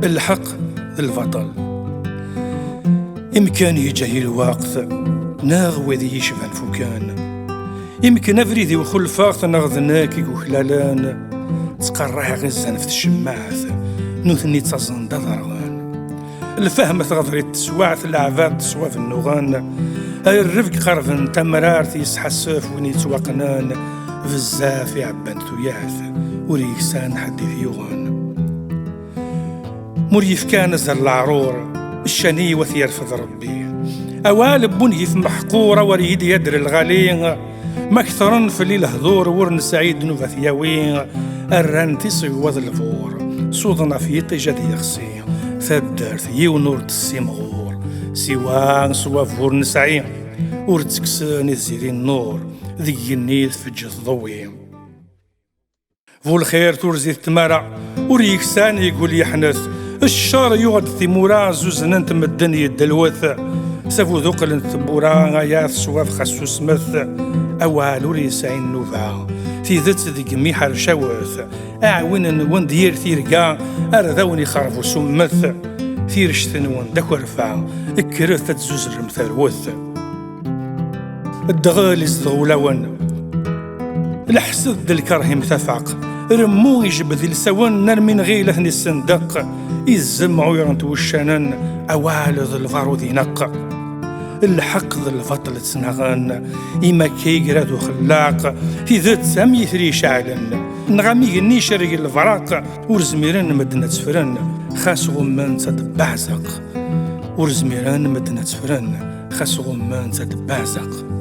الحق البطل. يمكن يجي الوقت ناغ وذي يشبه فوكان، يمكن افريدي وخلفاغ نغذناكي وخلالان تقرع غزان في الشماعث نوثني تصن دضرغان. الفهم تغضري تسواعث العباد تسوا في النغان، هاي الرفق قرفن تمرار يسحسف وين يتوقنان بزاف يعبان ثياث وريكسان حديث يوغان. مريف كان زر العرور الشني وثير فض ربي، أوالب بنيف محقورة وريد يدر الغالين مكثرن في الليل هذور ورن سعيد نوفثياوين الران تيصيوض الفور صوضنا في طيجة يخسي ثدرت يونور تسيمغور سوان سوا فور نسعي ورتكساني زيري النور ذي النيث في الجث ضوي فو الخير تورزي التمارع وريكسان يقول يحنث الشر يغد ثمورا زوزنا تمدن يد الوث سافو ذوقل ثبورا غاياث سواف خسو سمث أوال وريسعين نوفا في ذات ذيك ميحر شوث أعوين وندير ثيرقا أرذوني خرفو سمث ثيرشتن وندك ورفع اكرث تزوز الرمثال وث الدغال يزدغولون الحسد الكره متفق رمو يجبد السوان نرمين غيله الصندق يزمعو يرنتو الشنن أوال ذو الفارو ذي نق الحق ذو الفضل تسنغان إما كيقراد وخلاق في ذات سامي ثري شعلن نغامي نيشرق الفراق ورزميران مدنة سفرن خاس غمان تد بعزق ورزميران مدنة سفرن خاس غمان تد بعزق.